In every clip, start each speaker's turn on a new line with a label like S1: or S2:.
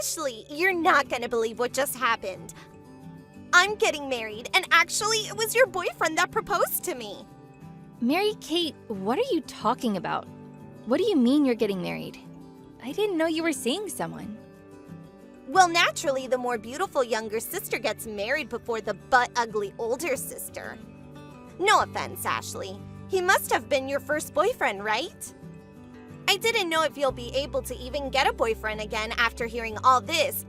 S1: Ashley, you're not gonna believe what just happened. I'm getting married, and actually, it was your boyfriend that proposed to me.
S2: Mary-Kate, what are you talking about? What do you mean you're getting married? I didn't know you were seeing someone.
S1: Well, naturally, the more beautiful younger sister gets married before the butt-ugly older sister. No offense, Ashley. He must have been your first boyfriend, right? I didn't know if you'll be able to even get a boyfriend again after hearing all this.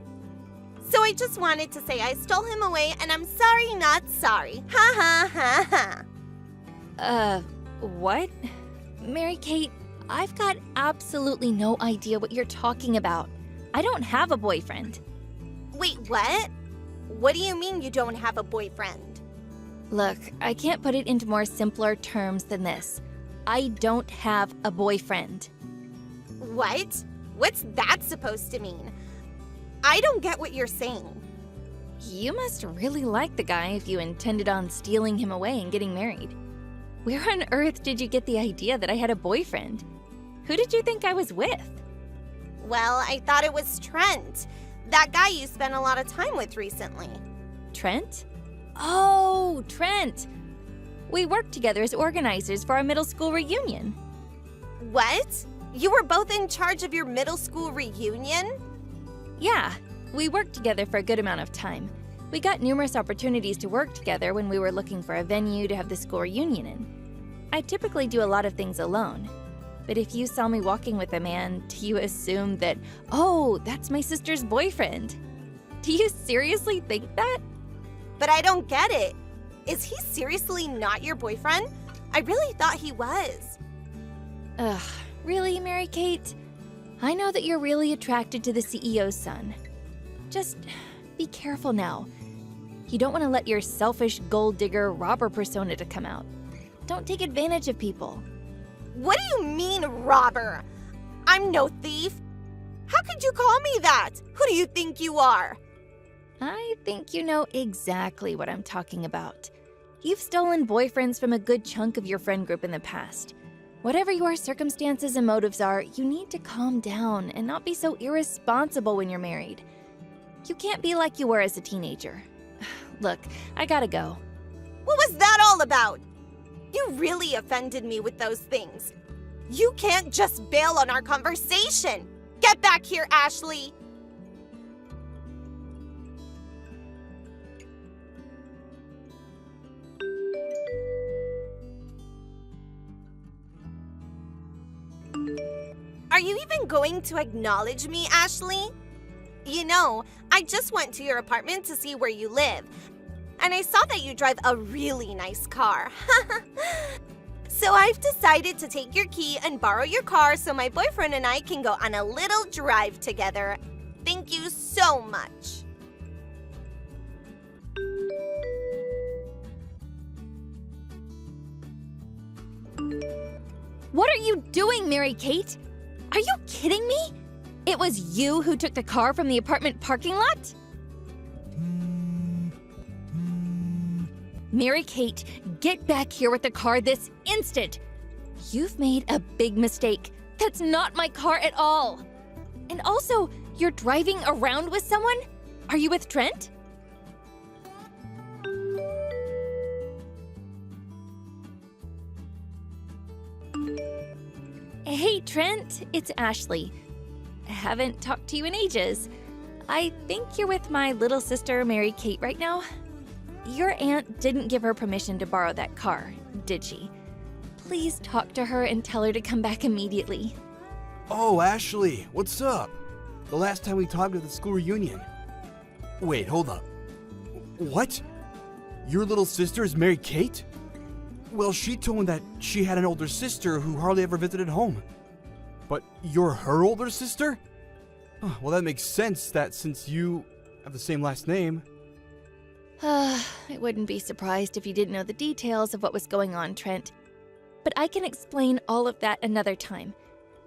S1: So I just wanted to say I stole him away and I'm sorry not sorry. Ha ha ha ha.
S2: What? Mary-Kate, I've got absolutely no idea what you're talking about. I don't have a boyfriend.
S1: Wait, what? What do you mean you don't have a boyfriend?
S2: Look, I can't put it into more simpler terms than this. I don't have a boyfriend.
S1: What? What's that supposed to mean? I don't get what you're saying.
S2: You must really like the guy if you intended on stealing him away and getting married. Where on earth did you get the idea that I had a boyfriend? Who did you think I was with?
S1: Well, I thought it was Trent. That guy you spent a lot of time with recently.
S2: Trent? Oh, Trent! We worked together as organizers for our middle school reunion.
S1: What? You were both in charge of your middle school reunion?
S2: Yeah, we worked together for a good amount of time. We got numerous opportunities to work together when we were looking for a venue to have the school reunion in. I typically do a lot of things alone. But if you saw me walking with a man, do you assume that, oh, that's my sister's boyfriend? Do you seriously think that?
S1: But I don't get it. Is he seriously not your boyfriend? I really thought he was.
S2: Ugh, really, Mary-Kate? I know that you're really attracted to the CEO's son. Just be careful now. You don't want to let your selfish gold digger robber persona to come out. Don't take advantage of people.
S1: What do you mean, robber? I'm no thief. How could you call me that? Who do you think you are?
S2: I think you know exactly what I'm talking about. You've stolen boyfriends from a good chunk of your friend group in the past. Whatever your circumstances and motives are, you need to calm down and not be so irresponsible when you're married. You can't be like you were as a teenager. Look, I gotta go.
S1: What was that all about? You really offended me with those things. You can't just bail on our conversation. Get back here, Ashley. Are you even going to acknowledge me, Ashley? You know, I just went to your apartment to see where you live, and I saw that you drive a really nice car. So I've decided to take your key and borrow your car so my boyfriend and I can go on a little drive together. Thank you so much.
S2: What are you doing, Mary-Kate? Are you kidding me? It was you who took the car from the apartment parking lot? Mary-Kate, get back here with the car this instant! You've made a big mistake. That's not my car at all. And also, you're driving around with someone? Are you with Trent? Hey, Trent, it's Ashley. I haven't talked to you in ages. I think you're with my little sister, Mary-Kate, right now? Your aunt didn't give her permission to borrow that car, did she? Please talk to her and tell her to come back immediately.
S3: Oh, Ashley, what's up? The last time we talked at the school reunion. Wait, hold up. What? Your little sister is Mary-Kate? Well, she told me that she had an older sister who hardly ever visited home. But you're her older sister? Oh, well, that makes sense that since you have the same last name.
S2: I wouldn't be surprised if you didn't know the details of what was going on, Trent. But I can explain all of that another time.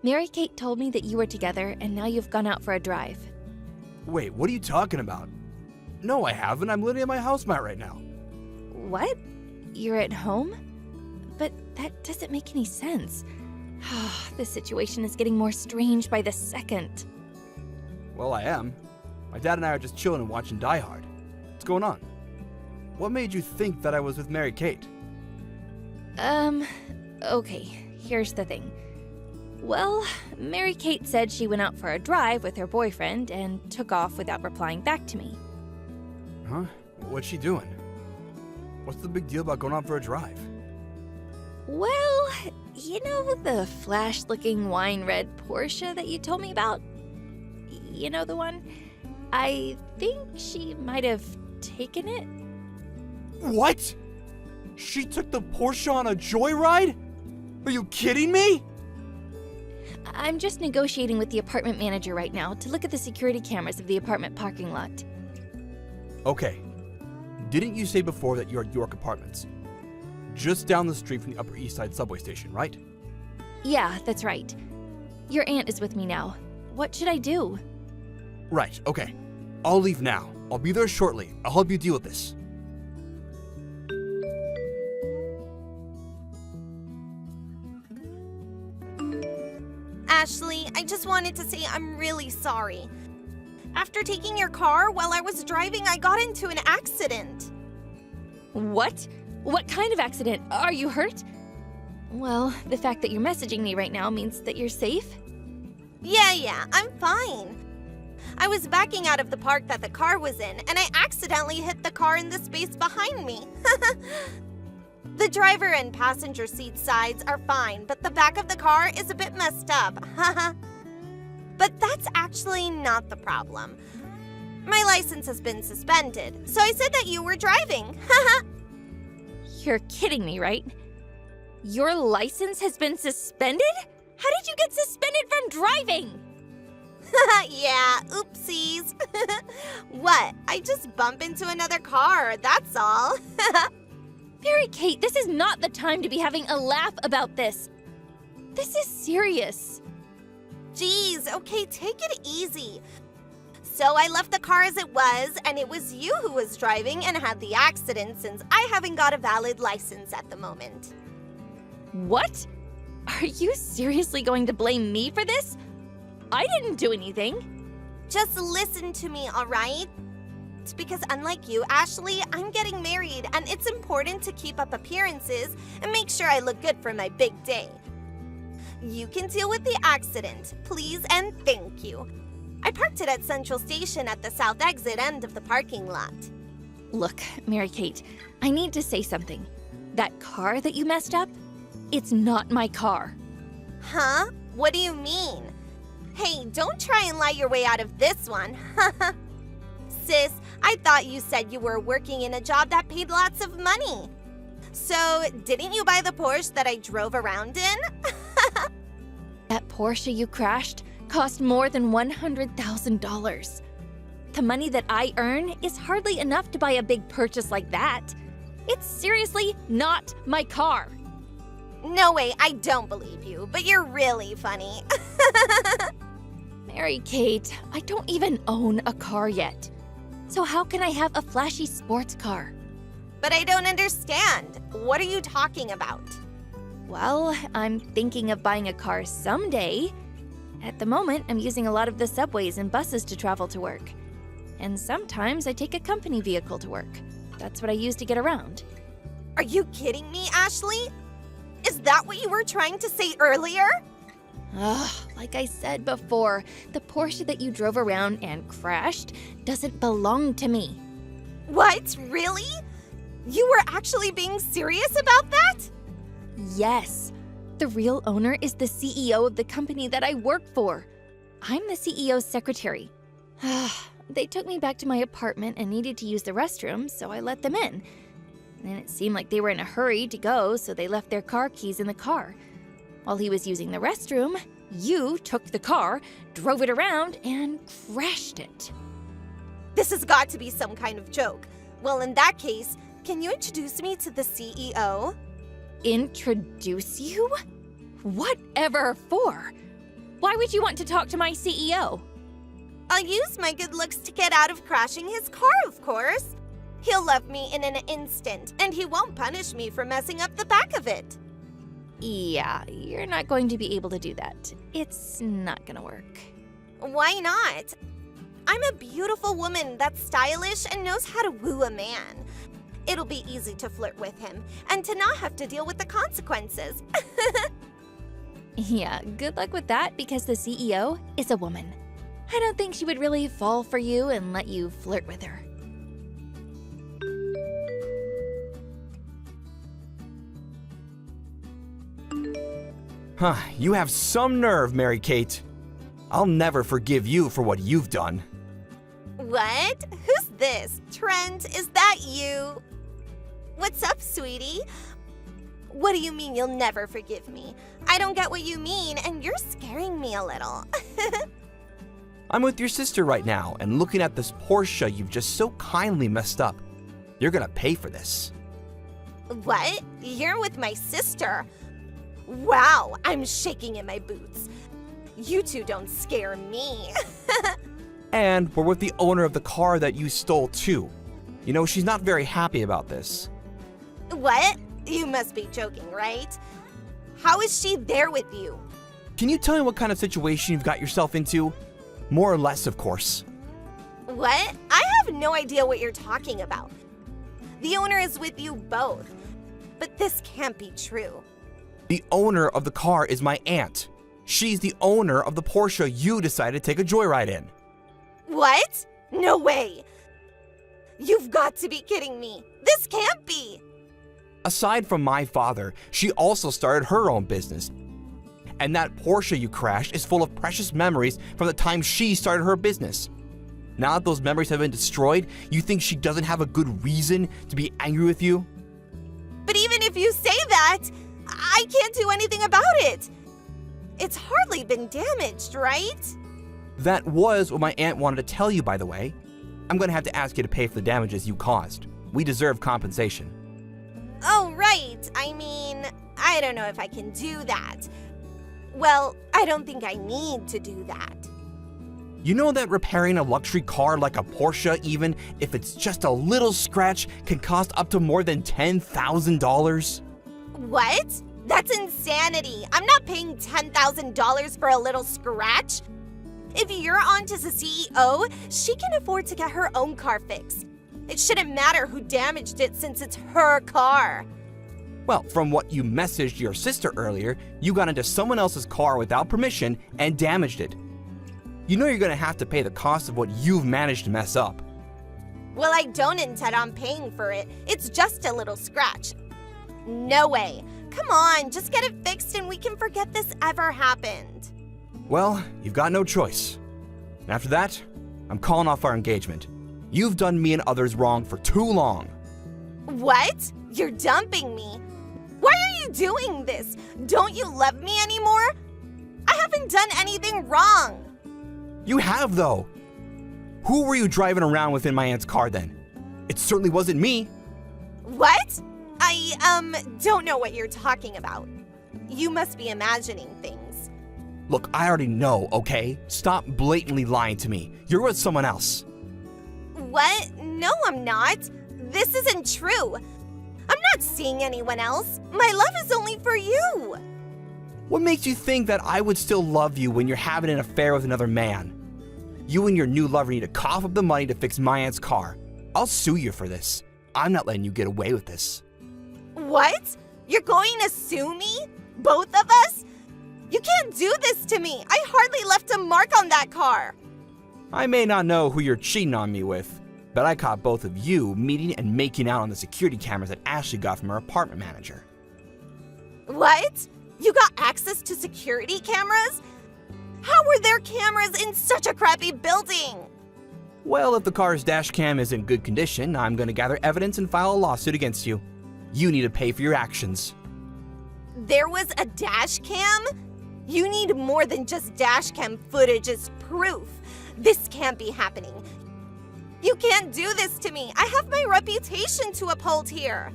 S2: Mary-Kate told me that you were together and now you've gone out for a drive.
S3: Wait, what are you talking about? No, I haven't. I'm literally at my housemate right now.
S2: What? You're at home? But that doesn't make any sense. This situation is getting more strange by the second.
S3: Well, I am. My dad and I are just chilling and watching Die Hard. What's going on? What made you think that I was with Mary Kate?
S2: Okay, here's the thing. Well, Mary Kate said she went out for a drive with her boyfriend and took off without replying back to me.
S3: Huh? What's she doing? What's the big deal about going out for a drive?
S2: Well, you know the flash-looking wine red Porsche that you told me about? You know the one? I think she might have taken it.
S3: What? She took the Porsche on a joyride? Are you kidding me?
S2: I'm just negotiating with the apartment manager right now to look at the security cameras of the apartment parking lot.
S3: Okay. Didn't you say before that you're at York Apartments? Just down the street from the Upper East Side subway station, right?
S2: Yeah, that's right. Your aunt is with me now. What should I do?
S3: Right, okay. I'll leave now. I'll be there shortly. I'll help you deal with this.
S1: Ashley, I just wanted to say I'm really sorry. After taking your car while I was driving, I got into an accident.
S2: What? What kind of accident? Are you hurt? Well, the fact that you're messaging me right now means that you're safe?
S1: Yeah, I'm fine. I was backing out of the park that the car was in, and I accidentally hit the car in the space behind me. The driver and passenger seat sides are fine, but the back of the car is a bit messed up. But that's actually not the problem. My license has been suspended, so I said that you were driving.
S2: You're kidding me, right? Your license has been suspended? How did you get suspended from driving?
S1: Yeah, oopsies. What? I just bump into another car, that's all.
S2: Mary Kate, this is not the time to be having a laugh about this. This is serious.
S1: Jeez, okay, take it easy. So I left the car as it was, and it was you who was driving and had the accident since I haven't got a valid license at the moment.
S2: What? Are you seriously going to blame me for this? I didn't do anything.
S1: Just listen to me, all right? Because unlike you, Ashley, I'm getting married, and it's important to keep up appearances and make sure I look good for my big day. You can deal with the accident, please and thank you. I parked it at Central Station at the south exit end of the parking lot.
S2: Look, Mary Kate, I need to say something. That car that you messed up, it's not my car.
S1: Huh? What do you mean? Hey, don't try and lie your way out of this one. Sis, I thought you said you were working in a job that paid lots of money. So, didn't you buy the Porsche that I drove around in?
S2: That Porsche you crashed cost more than $100,000. The money that I earn is hardly enough to buy a big purchase like that. It's seriously not my car.
S1: No way, I don't believe you, but you're really funny.
S2: Mary Kate, I don't even own a car yet. So how can I have a flashy sports car?
S1: But I don't understand. What are you talking about?
S2: Well, I'm thinking of buying a car someday. At the moment, I'm using a lot of the subways and buses to travel to work. And sometimes I take a company vehicle to work. That's what I use to get around.
S1: Are you kidding me, Ashley? Is that what you were trying to say earlier?
S2: Ugh, like I said before, the Porsche that you drove around and crashed doesn't belong to me.
S1: What? Really? You were actually being serious about that?
S2: Yes. The real owner is the CEO of the company that I work for. I'm the CEO's secretary. They took me back to my apartment and needed to use the restroom, so I let them in. And it seemed like they were in a hurry to go, so they left their car keys in the car. While he was using the restroom, you took the car, drove it around, and crashed it.
S1: This has got to be some kind of joke. Well, in that case, can you introduce me to the CEO?
S2: Introduce you? Whatever for? Why would you want to talk to my CEO?
S1: I'll use my good looks to get out of crashing his car, of course. He'll love me in an instant, and he won't punish me for messing up the back of it.
S2: Yeah, you're not going to be able to do that. It's not gonna work.
S1: Why not? I'm a beautiful woman that's stylish and knows how to woo a man. It'll be easy to flirt with him and to not have to deal with the consequences.
S2: Yeah, good luck with that because the CEO is a woman. I don't think she would really fall for you and let you flirt with her.
S3: Huh, you have some nerve, Mary Kate. I'll never forgive you for what you've done.
S1: What? Who's this? Trent, is that you? What's up, sweetie? What do you mean you'll never forgive me? I don't get what you mean, and you're scaring me a little.
S3: I'm with your sister right now and looking at this Porsche you've just so kindly messed up. You're gonna pay for this.
S1: What? You're with my sister? Wow, I'm shaking in my boots. You two don't scare me.
S3: And we're with the owner of the car that you stole too. You know, she's not very happy about this.
S1: What? You must be joking, right? How is she there with you?
S3: Can you tell me what kind of situation you've got yourself into? More or less, of course.
S1: What? I have no idea what you're talking about. The owner is with you both. But this can't be true.
S3: The owner of the car is my aunt. She's the owner of the Porsche you decided to take a joyride in.
S1: What? No way. You've got to be kidding me. This can't be.
S3: Aside from my father, she also started her own business. And that Porsche you crashed is full of precious memories from the time she started her business. Now that those memories have been destroyed, you think she doesn't have a good reason to be angry with you?
S1: But even if you say that, I can't do anything about it. It's hardly been damaged, right?
S3: That was what my aunt wanted to tell you, by the way. I'm gonna have to ask you to pay for the damages you caused. We deserve compensation.
S1: Oh, right. I mean, I don't know if I can do that. Well, I don't think I need to do that.
S3: You know that repairing a luxury car like a Porsche, even if it's just a little scratch, can cost up to more than $10,000?
S1: What? That's insanity. I'm not paying $10,000 for a little scratch. If your aunt is a CEO, she can afford to get her own car fixed. It shouldn't matter who damaged it since it's her car.
S3: Well, from what you messaged your sister earlier, you got into someone else's car without permission and damaged it. You know you're gonna have to pay the cost of what you've managed to mess up.
S1: Well, I don't intend on paying for it. It's just a little scratch. No way. Come on, just get it fixed and we can forget this ever happened.
S3: Well, you've got no choice. And after that, I'm calling off our engagement. You've done me and others wrong for too long.
S1: What? You're dumping me? Why are you doing this? Don't you love me anymore? I haven't done anything wrong.
S3: You have, though. Who were you driving around with in my aunt's car then? It certainly wasn't me.
S1: What? I don't know what you're talking about. You must be imagining things.
S3: Look, I already know, okay? Stop blatantly lying to me. You're with someone else.
S1: What? No, I'm not. This isn't true. I'm not seeing anyone else. My love is only for you.
S3: What makes you think that I would still love you when you're having an affair with another man? You and your new lover need to cough up the money to fix my aunt's car. I'll sue you for this. I'm not letting you get away with this.
S1: What? You're going to sue me? Both of us? You can't do this to me. I hardly left a mark on that car.
S3: I may not know who you're cheating on me with, but I caught both of you meeting and making out on the security cameras that Ashley got from her apartment manager.
S1: What? You got access to security cameras? How were there cameras in such a crappy building?
S3: Well, if the car's dash cam is in good condition, I'm going to gather evidence and file a lawsuit against you. You need to pay for your actions.
S1: There was a dash cam? You need more than just dash cam footage as proof. This can't be happening. You can't do this to me. I have my reputation to uphold here.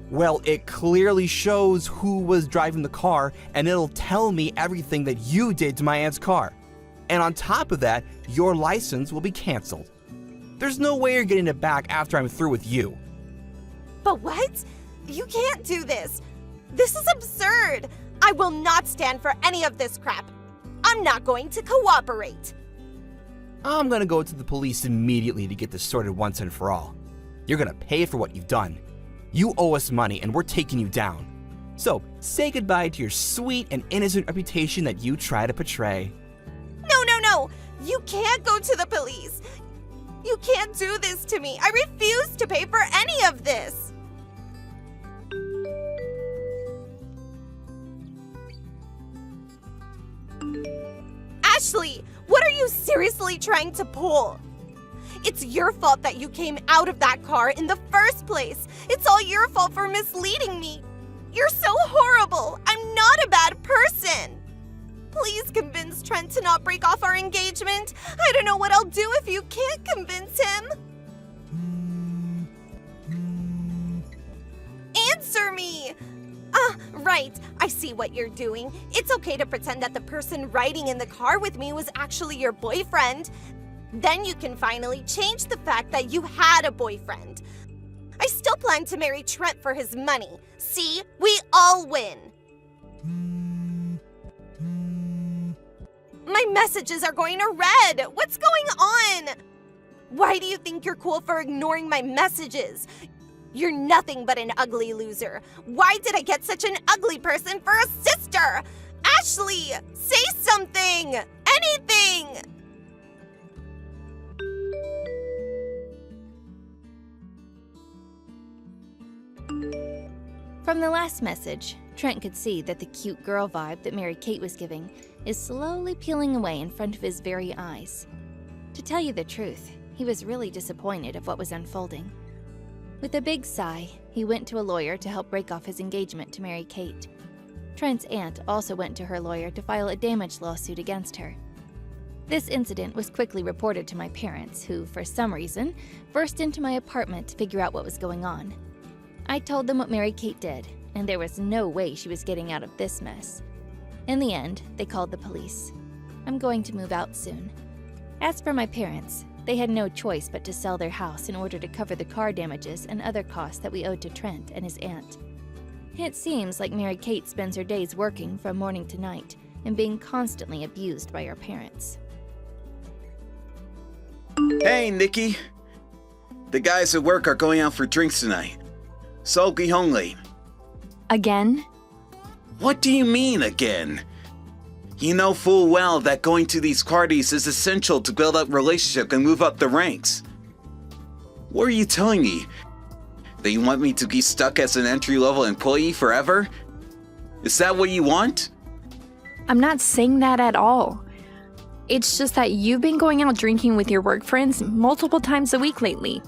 S3: Well, it clearly shows who was driving the car, and it'll tell me everything that you did to my aunt's car. And on top of that, your license will be canceled. There's no way you're getting it back after I'm through with you.
S1: But what? You can't do this. This is absurd. I will not stand for any of this crap. I'm not going to cooperate.
S3: I'm gonna go to the police immediately to get this sorted once and for all. You're gonna pay for what you've done. You owe us money and we're taking you down. So say goodbye to your sweet and innocent reputation that you try to portray.
S1: No! You can't go to the police! You can't do this to me! I refuse to pay for any of this! Ashley, what are you seriously trying to pull? It's your fault that you came out of that car in the first place. It's all your fault for misleading me. You're so horrible. I'm not a bad person. Please convince Trent to not break off our engagement. I don't know what I'll do if you can't convince him. Answer me! Right. I see what you're doing. It's okay to pretend that the person riding in the car with me was actually your boyfriend. Then you can finally change the fact that you had a boyfriend. I still plan to marry Trent for his money. See? We all win. My messages are going to red. What's going on? Why do you think you're cool for ignoring my messages? You're nothing but an ugly loser. Why did I get such an ugly person for a sister? Ashley, say something! Anything!
S2: From the last message, Trent could see that the cute girl vibe that Mary-Kate was giving is slowly peeling away in front of his very eyes. To tell you the truth, he was really disappointed of what was unfolding. With a big sigh, he went to a lawyer to help break off his engagement to Mary-Kate. Trent's aunt also went to her lawyer to file a damage lawsuit against her. This incident was quickly reported to my parents, who, for some reason, burst into my apartment to figure out what was going on. I told them what Mary-Kate did, and there was no way she was getting out of this mess. In the end, they called the police. I'm going to move out soon. As for my parents, they had no choice but to sell their house in order to cover the car damages and other costs that we owed to Trent and his aunt. It seems like Mary-Kate spends her days working from morning to night and being constantly abused by her parents.
S4: Hey, Nikki. The guys at work are going out for drinks tonight, so I'll be home late.
S5: Again?
S4: What do you mean, again? You know full well that going to these parties is essential to build up relationship and move up the ranks. What are you telling me? That you want me to be stuck as an entry-level employee forever? Is that what you want?
S5: I'm not saying that at all. It's just that you've been going out drinking with your work friends multiple times a week lately.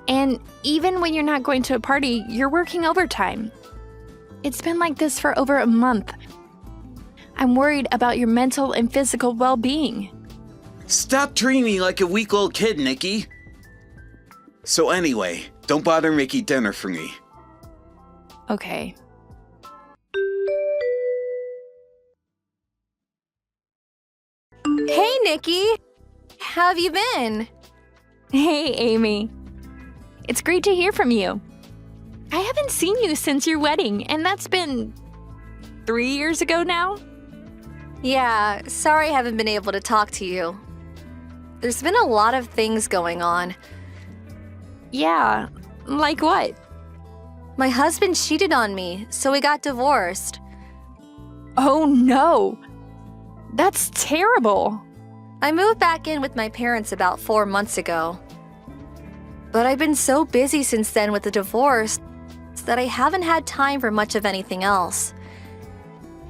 S5: And even when you're not going to a party, you're working overtime. It's been like this for over a month. I'm worried about your mental and physical well-being.
S4: Stop treating me like a weak little kid, Nikki. So anyway, don't bother making dinner for me.
S5: Okay.
S6: Hey, Nikki! How have you been?
S5: Hey, Amy. It's great to hear from you. I haven't seen you since your wedding, and that's been 3 years ago now?
S6: Yeah, sorry I haven't been able to talk to you. There's been a lot of things going on.
S5: Yeah, like what?
S6: My husband cheated on me, so we got divorced.
S5: Oh no! That's terrible!
S6: I moved back in with my parents about 4 months ago. But I've been so busy since then with the divorce that I haven't had time for much of anything else.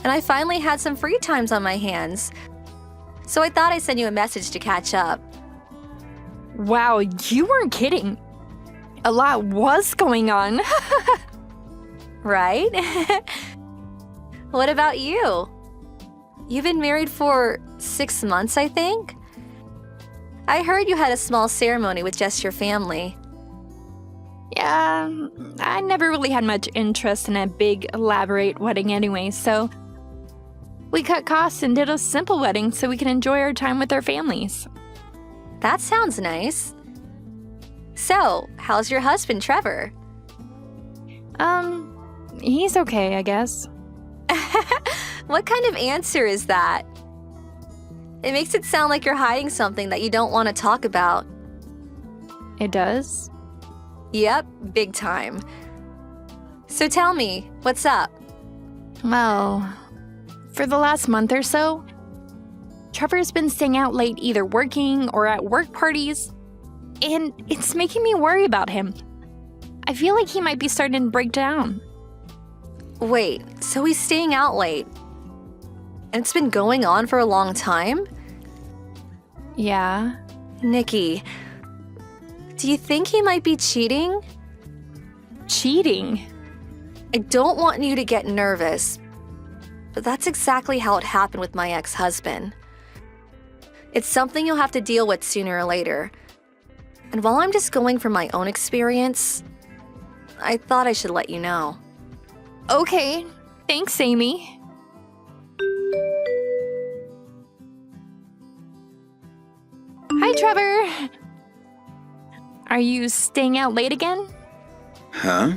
S6: And I finally had some free times on my hands. So I thought I'd send you a message to catch up.
S5: Wow, you weren't kidding. A lot was going on.
S6: Right? What about you? You've been married for 6 months, I think? I heard you had a small ceremony with just your family.
S5: Yeah, I never really had much interest in a big, elaborate wedding anyway, so we cut costs and did a simple wedding so we can enjoy our time with our families.
S6: That sounds nice. So, how's your husband, Trevor?
S5: He's okay, I guess.
S6: What kind of answer is that? It makes it sound like you're hiding something that you don't want to talk about.
S5: It does?
S6: Yep, big time. So tell me, what's up?
S5: Well, for the last month or so, Trevor's been staying out late either working or at work parties, and it's making me worry about him. I feel like he might be starting to break down.
S6: Wait, so he's staying out late? And it's been going on for a long time?
S5: Yeah.
S6: Nikki, do you think he might be cheating?
S5: Cheating?
S6: I don't want you to get nervous, but that's exactly how it happened with my ex-husband. It's something you'll have to deal with sooner or later. And while I'm just going from my own experience, I thought I should let you know.
S5: Okay. Thanks, Amy. Hi, Trevor. Are you staying out late again?
S4: Huh?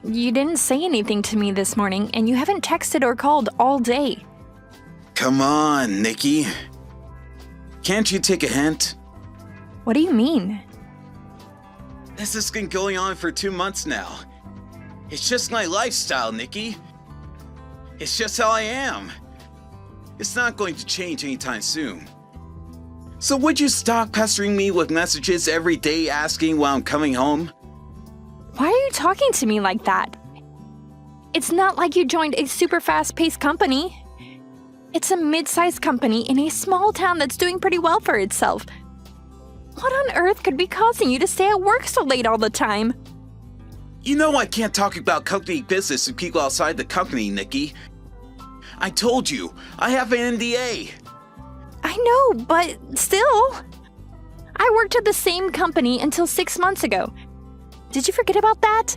S5: You didn't say anything to me this morning, and you haven't texted or called all day.
S4: Come on, Nikki. Can't you take a hint?
S5: What do you mean?
S4: This has been going on for 2 months now. It's just my lifestyle, Nikki. It's just how I am. It's not going to change anytime soon. So would you stop pestering me with messages every day asking when I'm coming home?
S5: Why are you talking to me like that? It's not like you joined a super fast-paced company. It's a mid-sized company in a small town that's doing pretty well for itself. What on earth could be causing you to stay at work so late all the time?
S4: You know I can't talk about company business to people outside the company, Nikki. I told you, I have an NDA.
S5: I know, but still. I worked at the same company until 6 months ago. Did you forget about that?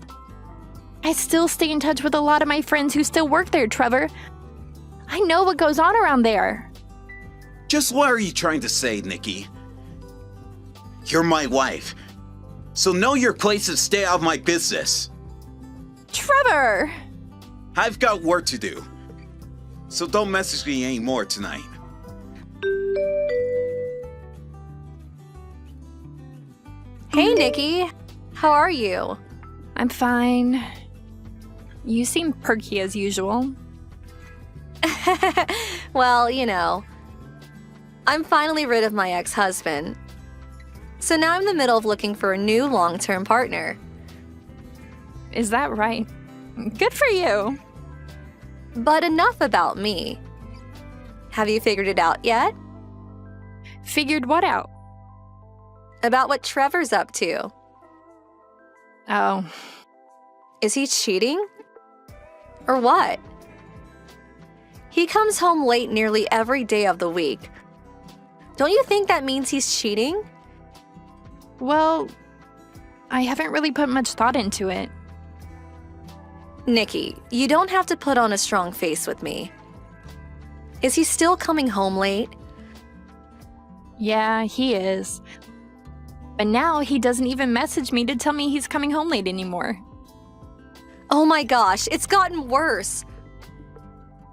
S5: I still stay in touch with a lot of my friends who still work there, Trevor. I know what goes on around there.
S4: Just what are you trying to say, Nikki? You're my wife, so know your place and stay out of my business.
S5: Trevor!
S4: I've got work to do, so don't message me anymore tonight.
S6: Hey, Nikki. How are you?
S5: I'm fine. You seem perky as usual.
S6: Well, you know, I'm finally rid of my ex-husband. So now I'm in the middle of looking for a new long-term partner.
S5: Is that right? Good for you.
S6: But enough about me. Have you figured it out yet?
S5: Figured what out?
S6: About what Trevor's up to.
S5: Oh,
S6: Is he cheating? Or what? He comes home late nearly every day of the week. Don't you think that means he's cheating?
S5: well, I haven't really put much thought into it.
S6: Nikki, you don't have to put on a strong face with me. Is he still coming home late?
S5: Yeah, he is. But now he doesn't even message me to tell me he's coming home late anymore.
S6: Oh my gosh, it's gotten worse.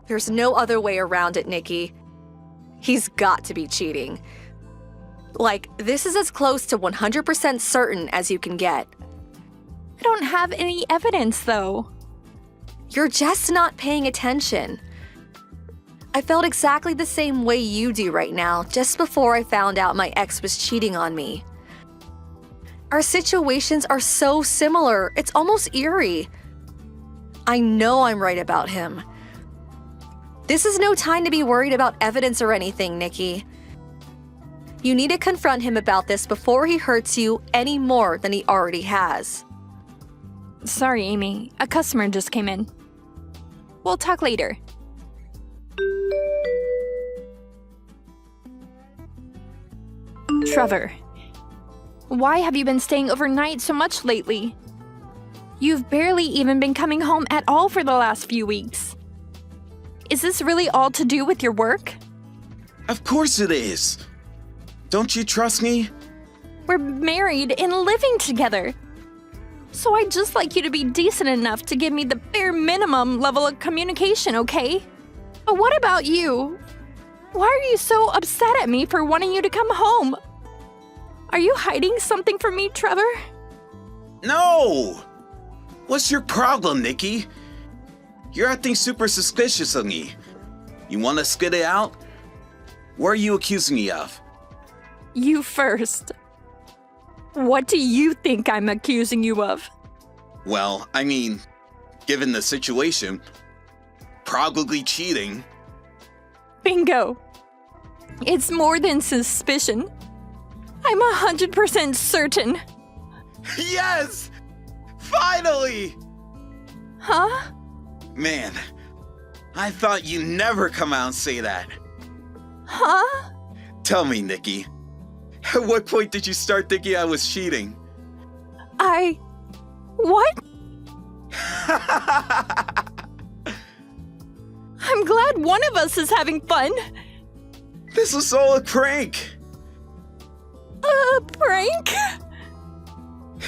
S6: There's no other way around it, Nikki. He's got to be cheating. Like, this is as close to 100% certain as you can get.
S5: I don't have any evidence, though.
S6: You're just not paying attention. I felt exactly the same way you do right now, just before I found out my ex was cheating on me. Our situations are so similar, it's almost eerie. I know I'm right about him. This is no time to be worried about evidence or anything, Nikki. You need to confront him about this before he hurts you any more than he already has.
S5: Sorry, Amy. A customer just came in. We'll talk later. Trevor, why have you been staying overnight so much lately? You've barely even been coming home at all for the last few weeks. Is this really all to do with your work?
S4: Of course it is. Don't you trust me?
S5: We're married and living together. So I'd just like you to be decent enough to give me the bare minimum level of communication, okay? But what about you? Why are you so upset at me for wanting you to come home? Are you hiding something from me, Trevor?
S4: No! What's your problem, Nikki? You're acting super suspicious of me. You want to skid it out? What are you accusing me of?
S5: You first. What do you think I'm accusing you of?
S4: Well, I mean, given the situation, probably cheating.
S5: Bingo. It's more than suspicion. I'm 100% certain.
S4: Yes! Finally!
S5: Huh?
S4: Man, I thought you'd never come out and say that.
S5: Huh?
S4: Tell me, Nikki, at what point did you start thinking I was cheating?
S5: What? I'm glad one of us is having fun.
S4: This was all a prank.
S5: A prank?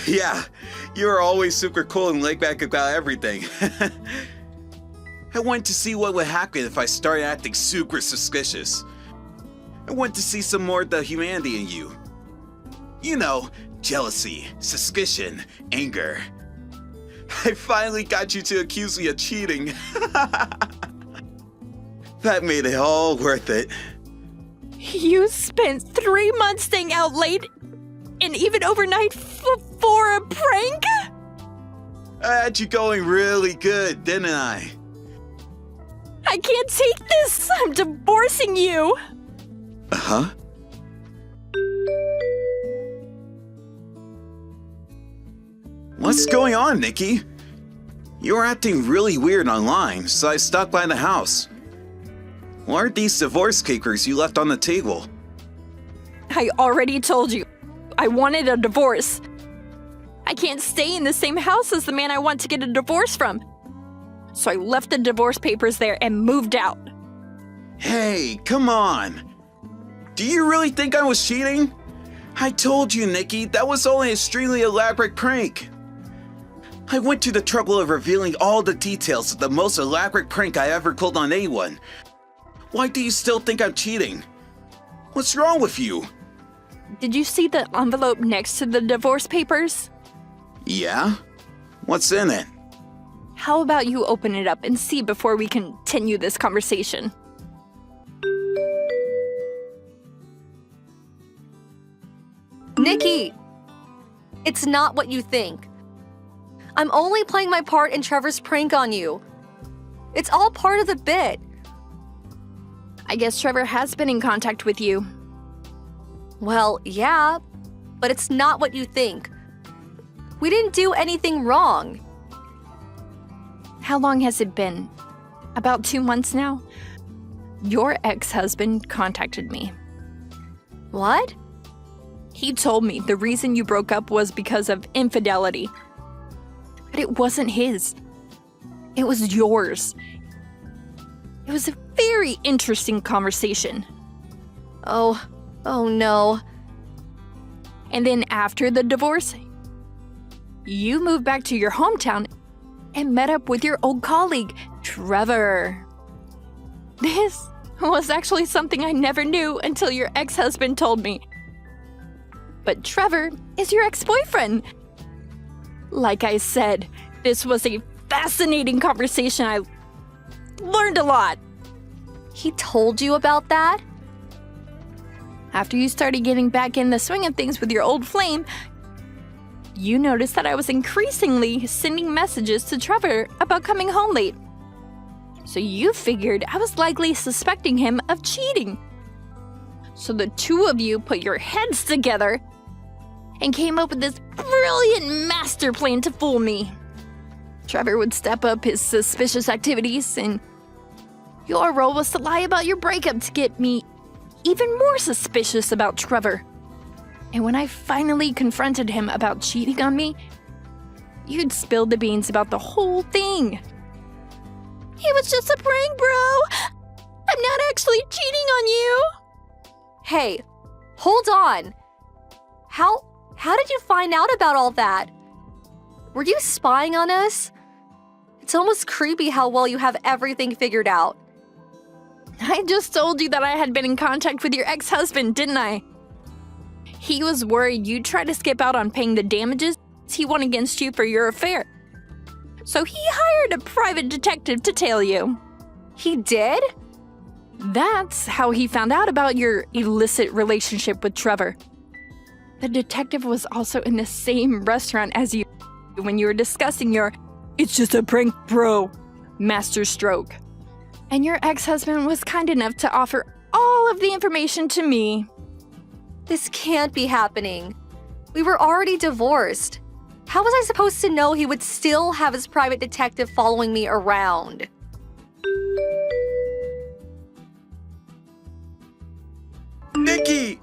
S4: Yeah, you were always super cool and laid back about everything. I wanted to see what would happen if I started acting super suspicious. I wanted to see some more of the humanity in you. You know, jealousy, suspicion, anger. I finally got you to accuse me of cheating. That made it all worth it.
S5: You spent 3 months staying out late and even overnight for a prank?
S4: I had you going really good, didn't I?
S5: I can't take this. I'm divorcing you.
S4: Huh? What's going on, Nikki? You were acting really weird online, so I stopped by the house. What are these divorce papers you left on the table?
S5: I already told you. I wanted a divorce. I can't stay in the same house as the man I want to get a divorce from. So I left the divorce papers there and moved out.
S4: Hey, come on. Do you really think I was cheating? I told you, Nikki, that was only an extremely elaborate prank. I went to the trouble of revealing all the details of the most elaborate prank I ever pulled on anyone. Why do you still think I'm cheating? What's wrong with you?
S5: Did you see the envelope next to the divorce papers?
S4: Yeah? What's in it?
S5: How about you open it up and see before we continue this conversation?
S6: Nikki! It's not what you think. I'm only playing my part in Trevor's prank on you. It's all part of the bit.
S5: I guess Trevor has been in contact with you.
S6: Well, yeah, but it's not what you think. We didn't do anything wrong.
S5: How long has it been? About 2 months now? Your ex-husband contacted me.
S6: What?
S5: He told me the reason you broke up was because of infidelity. But it wasn't his. It was yours. It was a very interesting conversation.
S6: Oh no.
S5: And then after the divorce, you moved back to your hometown and met up with your old colleague, Trevor. This was actually something I never knew until your ex-husband told me. But Trevor is your ex-boyfriend. Like I said, this was a fascinating conversation. I learned a lot.
S6: He told you about that?
S5: After you started getting back in the swing of things with your old flame, you noticed that I was increasingly sending messages to Trevor about coming home late. So you figured I was likely suspecting him of cheating. So the two of you put your heads together and came up with this brilliant master plan to fool me. Trevor would step up his suspicious activities, and your role was to lie about your breakup to get me even more suspicious about Trevor. And when I finally confronted him about cheating on me, you'd spilled the beans about the whole thing. It was just a prank, bro. I'm not actually cheating on you.
S6: Hey, hold on. How did you find out about all that? Were you spying on us? It's almost creepy how well you have everything figured out.
S5: I just told you that I had been in contact with your ex-husband, didn't I? He was worried you'd try to skip out on paying the damages he won against you for your affair. So he hired a private detective to tail you.
S6: He did?
S5: That's how he found out about your illicit relationship with Trevor. The detective was also in the same restaurant as you when you were discussing your "it's just a prank, bro" masterstroke. And your ex-husband was kind enough to offer all of the information to me.
S6: This can't be happening. We were already divorced. How was I supposed to know he would still have his private detective following me around?
S4: Nikki!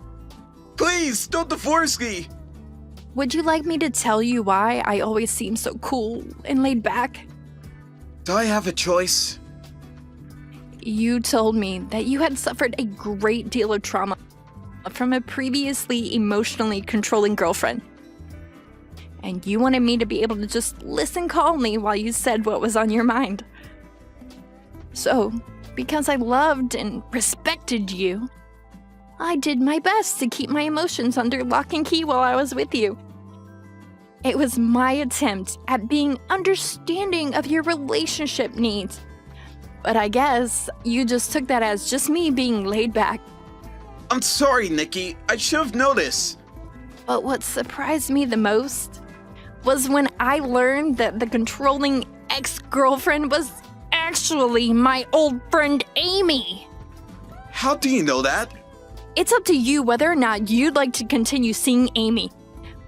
S4: Please, don't divorce me!
S5: Would you like me to tell you why I always seem so cool and laid back?
S4: Do I have a choice?
S5: You told me that you had suffered a great deal of trauma from a previously emotionally controlling girlfriend. And you wanted me to be able to just listen calmly while you said what was on your mind. So, because I loved and respected you, I did my best to keep my emotions under lock and key while I was with you. It was my attempt at being understanding of your relationship needs. But I guess you just took that as just me being laid back.
S4: I'm sorry, Nikki. I should have noticed.
S5: But what surprised me the most was when I learned that the controlling ex-girlfriend was actually my old friend Amy.
S4: How do you know that?
S5: It's up to you whether or not you'd like to continue seeing Amy.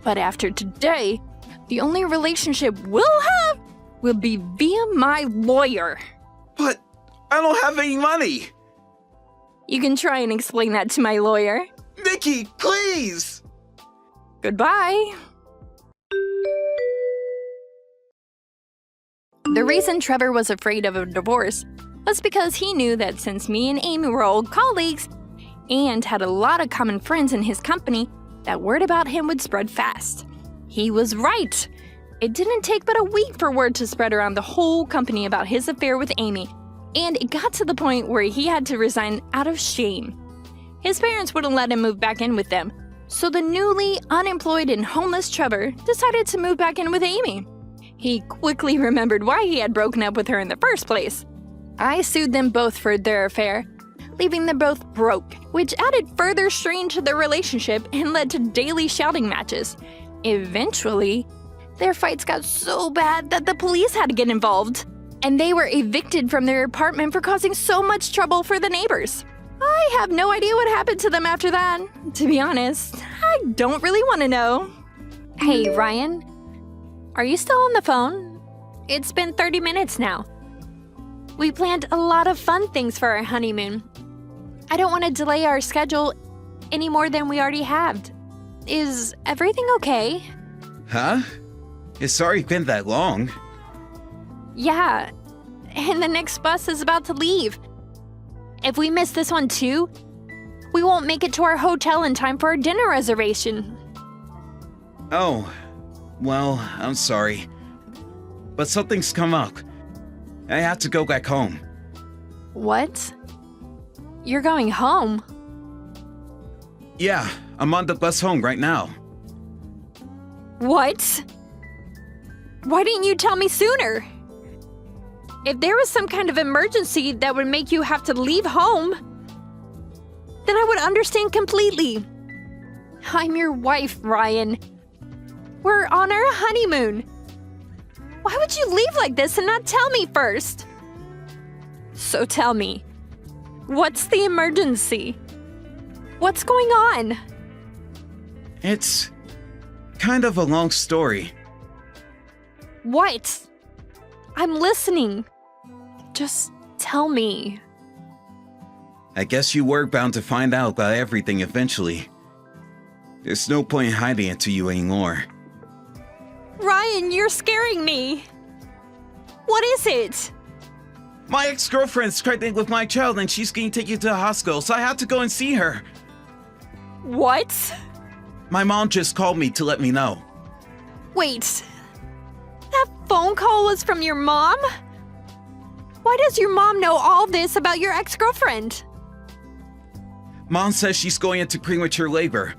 S5: But after today, the only relationship we'll have will be via my lawyer.
S4: But I don't have any money.
S5: You can try and explain that to my lawyer.
S4: Nikki, please!
S5: Goodbye. The reason Trevor was afraid of a divorce was because he knew that since me and Amy were old colleagues and had a lot of common friends in his company, that word about him would spread fast. He was right. It didn't take but a week for word to spread around the whole company about his affair with Amy, and it got to the point where he had to resign out of shame. His parents wouldn't let him move back in with them, so the newly unemployed and homeless Trevor decided to move back in with Amy. He quickly remembered why he had broken up with her in the first place. I sued them both for their affair, leaving them both broke, which added further strain to their relationship and led to daily shouting matches. Eventually, their fights got so bad that the police had to get involved, and they were evicted from their apartment for causing so much trouble for the neighbors. I have no idea what happened to them after that. To be honest, I don't really want to know. Hey, Ryan, are you still on the phone? It's been 30 minutes now. We planned a lot of fun things for our honeymoon. I don't want to delay our schedule any more than we already have. Is everything okay?
S4: Huh? It's already been that long.
S5: Yeah, and the next bus is about to leave. If we miss this one too, we won't make it to our hotel in time for our dinner reservation.
S4: Oh, well, I'm sorry. But something's come up. I have to go back home.
S5: What? You're going home?
S4: Yeah, I'm on the bus home right now.
S5: What? Why didn't you tell me sooner? If there was some kind of emergency that would make you have to leave home, then I would understand completely. I'm your wife, Ryan. We're on our honeymoon. Why would you leave like this and not tell me first? So tell me, what's the emergency? What's going on?
S4: It's kind of a long story.
S5: What? I'm listening. Just tell me.
S4: I guess you were bound to find out about everything eventually. There's no point in hiding it to you anymore.
S5: Ryan, you're scaring me. What is it?
S4: My ex-girlfriend's pregnant with my child and she's getting taken to the hospital, so I had to go and see her.
S5: What?
S4: My mom just called me to let me know.
S5: Wait. That phone call was from your mom? Why does your mom know all this about your ex-girlfriend?
S4: Mom says she's going into premature labor.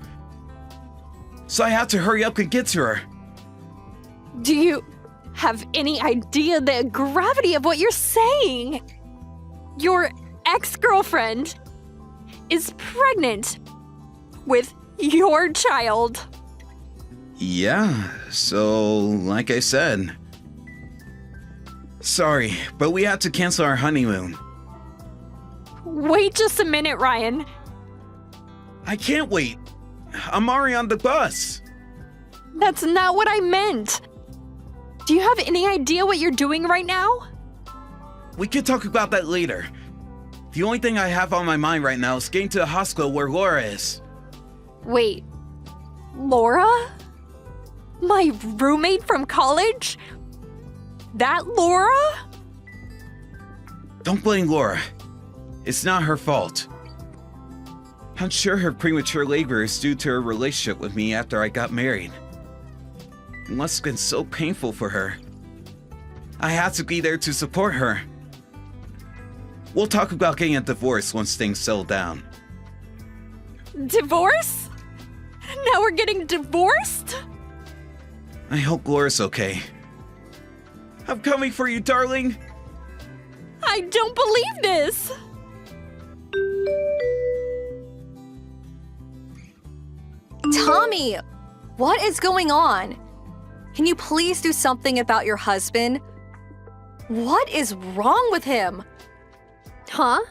S4: So I have to hurry up and get to her.
S5: Do you have any idea the gravity of what you're saying? Your ex-girlfriend is pregnant with your child.
S4: Yeah, so like I said. Sorry, but we had to cancel our honeymoon.
S5: Wait just a minute, Ryan.
S4: I can't wait. I'm already on the bus.
S5: That's not what I meant. Do you have any idea what you're doing right now?
S4: We could talk about that later. The only thing I have on my mind right now is getting to the hospital where Laura is.
S5: Wait, Laura? My roommate from college? That Laura?
S4: Don't blame Laura. It's not her fault. I'm sure her premature labor is due to her relationship with me after I got married. It must have been so painful for her. I had to be there to support her. We'll talk about getting a divorce once things settle down.
S5: Divorce? Now we're getting divorced?
S4: I hope Laura's okay. I'm coming for you, darling.
S5: I don't believe this!
S6: Tommy, what is going on? Can you please do something about your husband? What is wrong with him?
S5: Huh?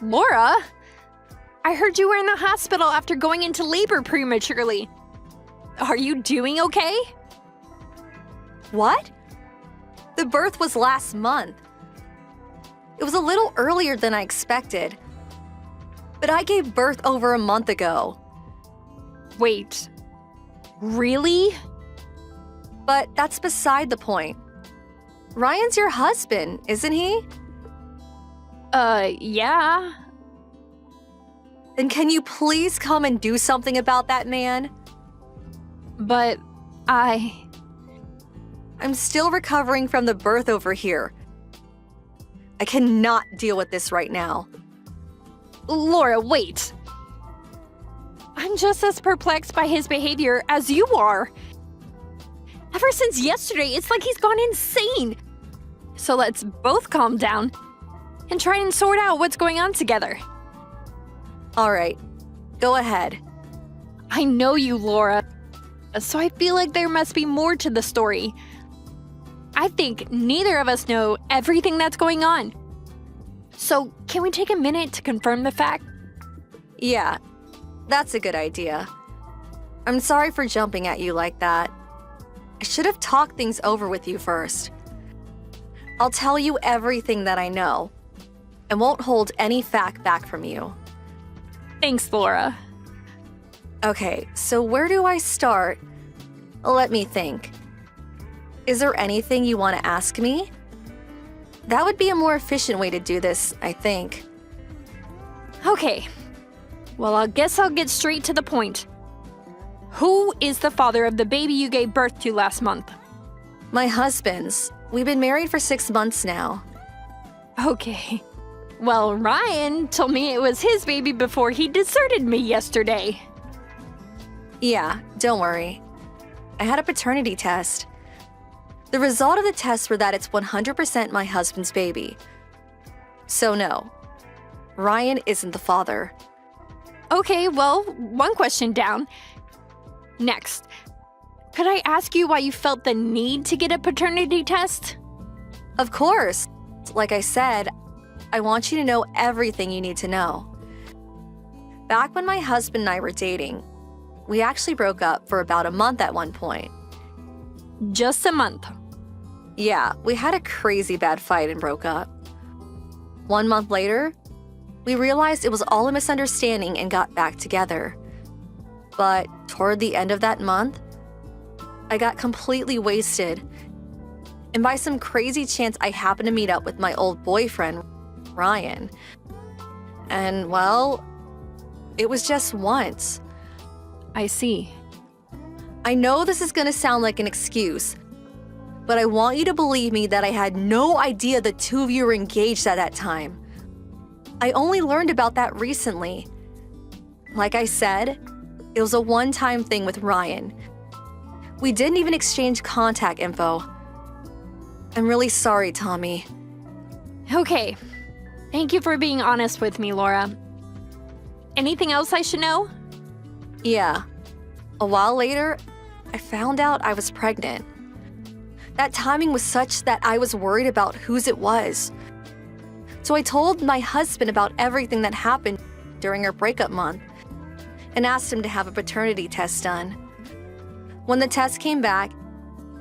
S5: Laura? I heard you were in the hospital after going into labor prematurely. Are you doing okay?
S6: What? The birth was last month. It was a little earlier than I expected. But I gave birth over a month ago.
S5: Wait, really?
S6: But that's beside the point. Ryan's your husband, isn't he?
S5: Yeah.
S6: Then can you please come and do something about that man?
S5: But
S6: I'm still recovering from the birth over here. I cannot deal with this right now.
S5: Laura, wait. I'm just as perplexed by his behavior as you are. Ever since yesterday, it's like he's gone insane. So let's both calm down and try and sort out what's going on together.
S6: All right, go ahead.
S5: I know you, Laura, so I feel like there must be more to the story. I think neither of us know everything that's going on. So, can we take a minute to confirm the fact?
S6: Yeah, that's a good idea. I'm sorry for jumping at you like that. I should have talked things over with you first. I'll tell you everything that I know and won't hold any fact back from you.
S5: Thanks, Laura.
S6: Okay, so where do I start? Let me think. Is there anything you want to ask me? That would be a more efficient way to do this, I think.
S5: Okay. Well, I guess I'll get straight to the point. Who is the father of the baby you gave birth to last month?
S6: My husband's. We've been married for 6 months now.
S5: Okay. Well, Ryan told me it was his baby before he deserted me yesterday.
S6: Yeah, don't worry. I had a paternity test. The result of the test were that it's 100% my husband's baby. So no, Ryan isn't the father.
S5: Okay, well, one question down. Next, could I ask you why you felt the need to get a paternity test?
S6: Of course. Like I said, I want you to know everything you need to know. Back when my husband and I were dating, we actually broke up for about a month at one point.
S5: Just a month.
S6: Yeah, we had a crazy bad fight and broke up. 1 month later, we realized it was all a misunderstanding and got back together. But toward the end of that month, I got completely wasted. And by some crazy chance, I happened to meet up with my old boyfriend, Ryan. And well, it was just once.
S5: I see.
S6: I know this is gonna sound like an excuse, But I want you to believe me that I had no idea the two of you were engaged at that time. I only learned about that recently. Like I said, it was a one-time thing with Ryan. We didn't even exchange contact info. I'm really sorry, Tommy.
S5: Okay. Thank you for being honest with me, Laura. Anything else I should know?
S6: Yeah. A while later, I found out I was pregnant. That timing was such that I was worried about whose it was. So I told my husband about everything that happened during our breakup month and asked him to have a paternity test done. When the test came back,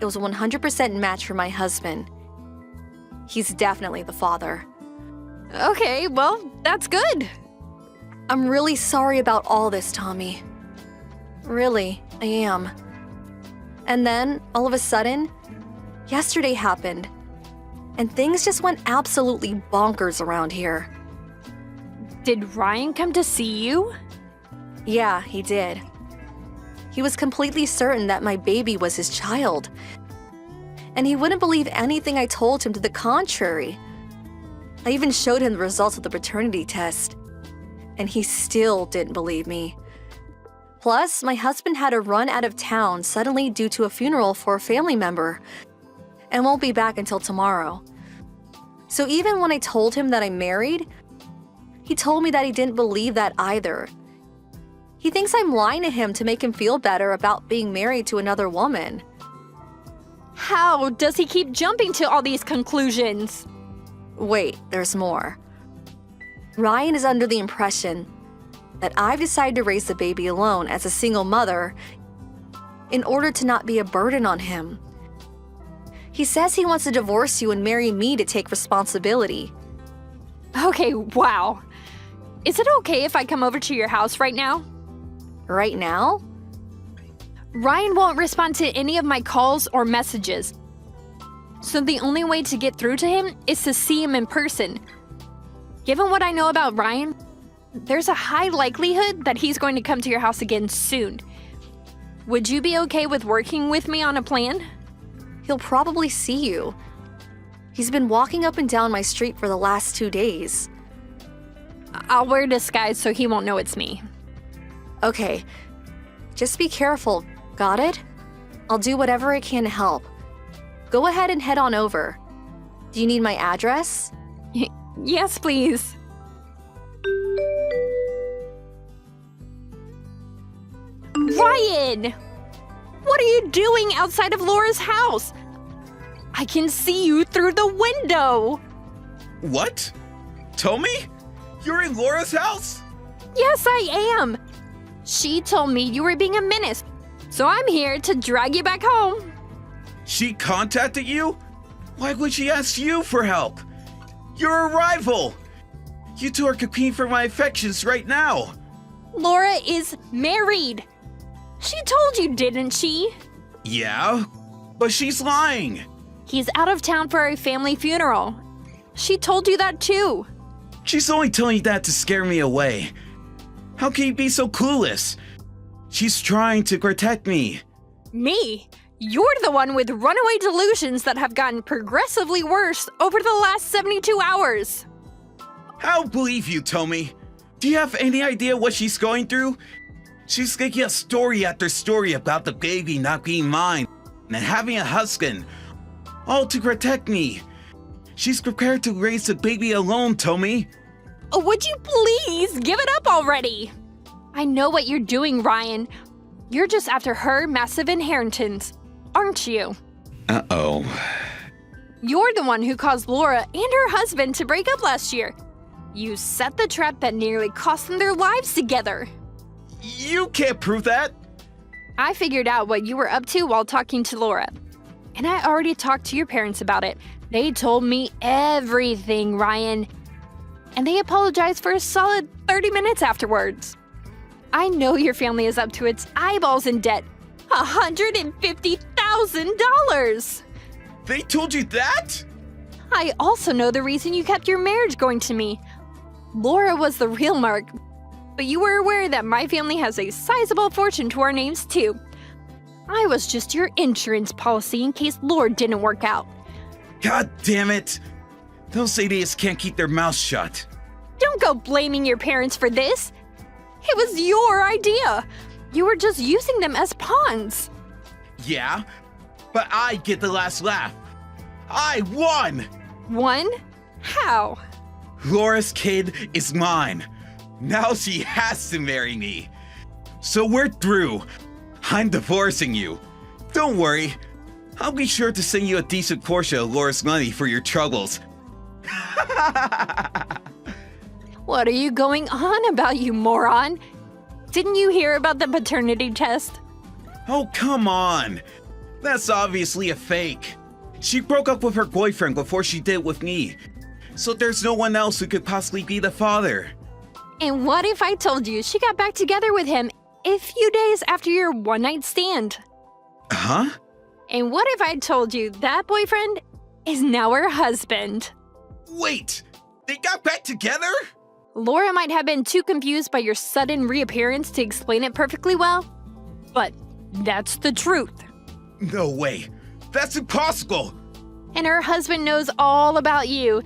S6: it was a 100% match for my husband. He's definitely the father.
S5: Okay, well, that's good.
S6: I'm really sorry about all this, Tommy. Really, I am. And then, all of a sudden, yesterday happened. And things just went absolutely bonkers around here.
S5: Did Ryan come to see you?
S6: Yeah, he did. He was completely certain that my baby was his child. And he wouldn't believe anything I told him to the contrary. I even showed him the results of the paternity test. And he still didn't believe me. Plus, my husband had to run out of town suddenly due to a funeral for a family member and won't be back until tomorrow. So even when I told him that I'm married, he told me that he didn't believe that either. He thinks I'm lying to him to make him feel better about being married to another woman.
S5: How does he keep jumping to all these conclusions?
S6: Wait, there's more. Ryan is under the impression that I've decided to raise the baby alone as a single mother in order to not be a burden on him. He says he wants to divorce you and marry me to take responsibility.
S5: Okay, wow. Is it okay if I come over to your house right now?
S6: Right now?
S5: Ryan won't respond to any of my calls or messages. So the only way to get through to him is to see him in person. Given what I know about Ryan, there's a high likelihood that he's going to come to your house again soon. Would you be okay with working with me on a plan?
S6: He'll probably see you. He's been walking up and down my street for the last 2 days.
S5: I'll wear a disguise so he won't know it's me.
S6: Okay, just be careful, got it? I'll do whatever I can to help. Go ahead and head on over. Do you need my address?
S5: Yes, please. Ryan! What are you doing outside of Laura's house? I can see you through the window.
S4: What? Tommy? You're in Laura's house?
S5: Yes, I am. She told me you were being a menace, so I'm here to drag you back home.
S4: She contacted you? Why would she ask you for help? You're a rival. You two are competing for my affections right now.
S5: Laura is married. She told you, didn't she?
S4: Yeah, but she's lying.
S5: He's out of town for a family funeral. She told you that too.
S4: She's only telling you that to scare me away. How can you be so clueless? She's trying to protect me.
S5: Me? You're the one with runaway delusions that have gotten progressively worse over the last 72 hours.
S4: I'll believe you, Tommy. Do you have any idea what she's going through? She's making a story after story about the baby not being mine and having a husband, all to protect me. She's prepared to raise the baby alone, Tommy.
S5: Would you please give it up already? I know what you're doing, Ryan. You're just after her massive inheritance, aren't you?
S4: Uh-oh.
S5: You're the one who caused Laura and her husband to break up last year. You set the trap that nearly cost them their lives together.
S4: You can't prove that.
S5: I figured out what you were up to while talking to Laura. And I already talked to your parents about it. They told me everything, Ryan. And they apologized for a solid 30 minutes afterwards. I know your family is up to its eyeballs in debt. $150,000!
S4: They told you that?
S5: I also know the reason you kept your marriage going to me. Laura was the real Mark, but you were aware that my family has a sizable fortune to our names too. I was just your insurance policy in case Lord didn't work out.
S4: God damn it! Those idiots can't keep their mouths shut.
S5: Don't go blaming your parents for this. It was your idea. You were just using them as pawns.
S4: Yeah, but I get the last laugh. I won!
S5: One? How?
S4: Laura's kid is mine. Now she has to marry me. So we're through. I'm divorcing you. Don't worry. I'll be sure to send you a decent portion of Laura's money for your troubles.
S5: What are you going on about, you moron? Didn't you hear about the paternity test?
S4: Oh, come on. That's obviously a fake. She broke up with her boyfriend before she did with me. So there's no one else who could possibly be the father.
S5: And what if I told you she got back together with him a few days after your one-night stand?
S4: Huh?
S5: And what if I told you that boyfriend is now her husband?
S4: Wait, they got back together?
S5: Laura might have been too confused by your sudden reappearance to explain it perfectly well, but that's the truth.
S4: No way. That's impossible.
S5: And her husband knows all about you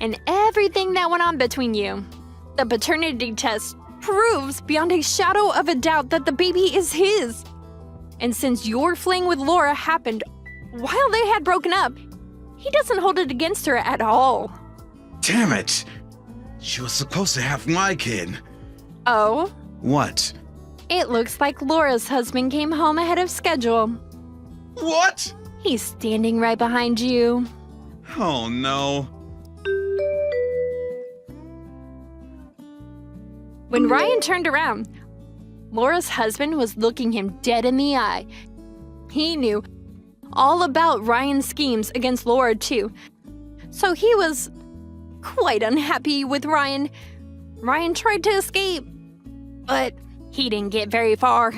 S5: and everything that went on between you. The paternity test proves beyond a shadow of a doubt that the baby is his. And since your fling with Laura happened while they had broken up, he doesn't hold it against her at all.
S4: Damn it. She was supposed to have my kid.
S5: Oh?
S4: What?
S5: It looks like Laura's husband came home ahead of schedule.
S4: What?
S5: He's standing right behind you.
S4: Oh no.
S5: When Ryan turned around, Laura's husband was looking him dead in the eye. He knew all about Ryan's schemes against Laura too, so he was quite unhappy with Ryan. Ryan tried to escape, but he didn't get very far.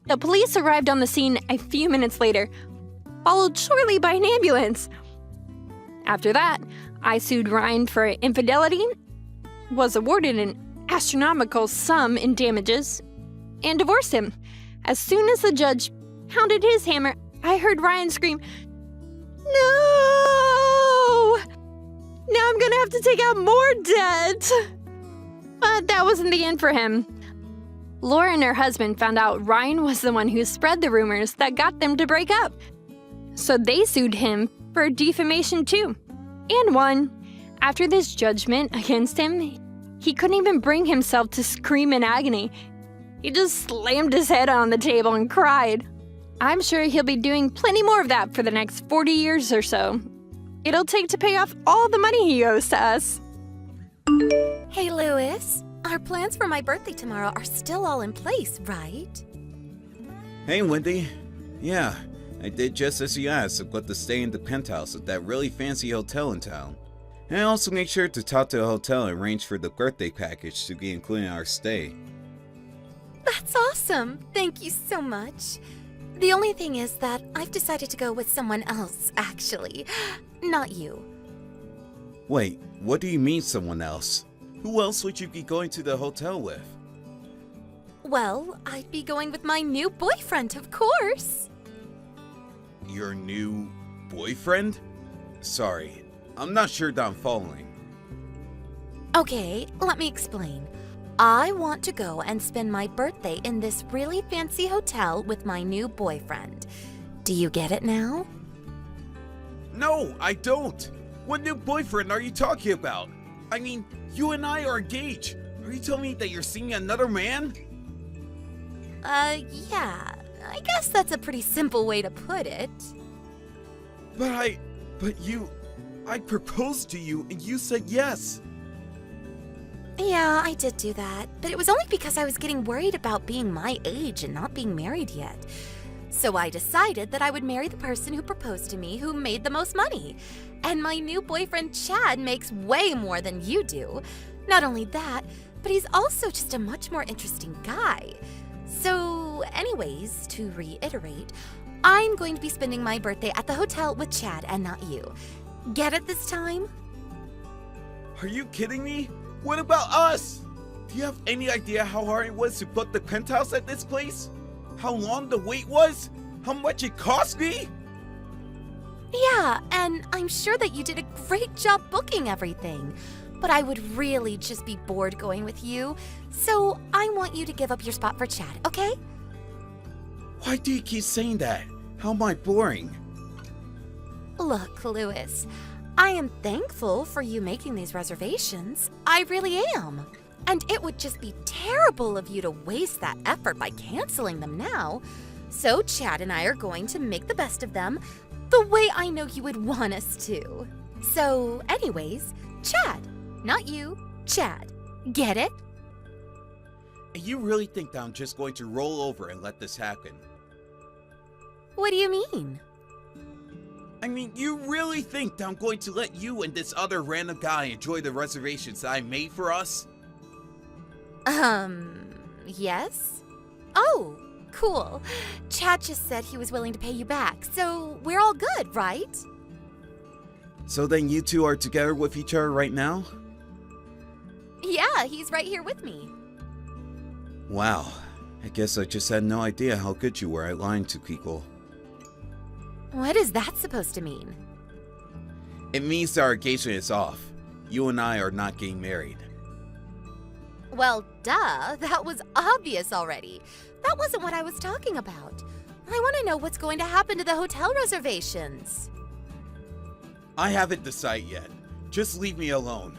S5: The police arrived on the scene a few minutes later, followed shortly by an ambulance. After that, I sued Ryan for infidelity, was awarded an astronomical sum in damages, and divorced him. As soon as the judge pounded his hammer, I heard Ryan scream, "No! Now I'm gonna have to take out more debt!" But that wasn't the end for him. Laura and her husband found out Ryan was the one who spread the rumors that got them to break up. So they sued him for defamation too, and won. After this judgment against him, he couldn't even bring himself to scream in agony. He just slammed his head on the table and cried. I'm sure he'll be doing plenty more of that for the next 40 years or so. It'll take to pay off all the money he owes to us.
S1: Hey, Louis. Our plans for my birthday tomorrow are still all in place, right?
S4: Hey, Wendy. Yeah, I did just as you asked. I've got to stay in the penthouse at that really fancy hotel in town. And I also make sure to talk to the hotel and arrange for the birthday package to be included in our stay.
S1: That's awesome. Thank you so much. The only thing is that I've decided to go with someone else, actually. Not you.
S4: Wait, what do you mean someone else? Who else would you be going to the hotel with?
S1: Well, I'd be going with my new boyfriend, of course.
S4: Your new boyfriend? Sorry, I'm not sure that I'm following.
S1: Okay, let me explain. I want to go and spend my birthday in this really fancy hotel with my new boyfriend. Do you get it now?
S4: No, I don't. What new boyfriend are you talking about? I mean, you and I are engaged. Are you telling me that you're seeing another man?
S1: Yeah. I guess that's a pretty simple way to put it.
S4: I proposed to you and you said yes.
S1: Yeah, I did do that, but it was only because I was getting worried about being my age and not being married yet. So I decided that I would marry the person who proposed to me who made the most money. And my new boyfriend Chad makes way more than you do. Not only that, but he's also just a much more interesting guy. So anyways, to reiterate, I'm going to be spending my birthday at the hotel with Chad and not you. Get it this time?
S4: Are you kidding me? What about us? Do you have any idea how hard it was to book the penthouse at this place? How long the wait was? How much it cost me?
S7: Yeah, and I'm sure that you did a great job booking everything. But I would really just be bored going with you, so I want you to give up your spot for Chad, okay?
S4: Why do you keep saying that? How am I boring?
S7: Look, Lewis, I am thankful for you making these reservations. I really am. And it would just be terrible of you to waste that effort by canceling them now. So Chad and I are going to make the best of them the way I know you would want us to. So anyways, Chad, not you, Chad. Get it?
S4: And you really think that I'm just going to roll over and let this happen?
S7: What do you mean?
S4: I mean, you really think that I'm going to let you and this other random guy enjoy the reservations that I made for us?
S7: Yes? Oh, cool. Chad just said he was willing to pay you back, so we're all good, right?
S4: So then you two are together with each other right now?
S7: Yeah, he's right here with me.
S4: Wow, I guess I just had no idea how good you were at lying to people.
S7: What is that supposed to mean?
S4: It means that our engagement is off. You and I are not getting married.
S7: Well, duh, that was obvious already. That wasn't what I was talking about. I want to know what's going to happen to the hotel reservations.
S4: I haven't decided yet. Just leave me alone.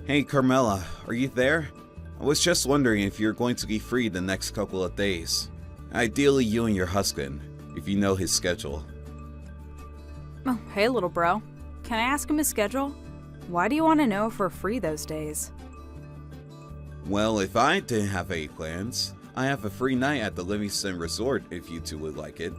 S4: Hey, Carmela, are you there? I was just wondering if you're going to be free the next couple of days. Ideally, you and your husband, if you know his schedule.
S8: Oh, hey, little bro. Can I ask him his schedule? Why do you want to know if we're free those days?
S4: Well, if I didn't have any plans, I have a free night at the Livingston Resort if you two would like it.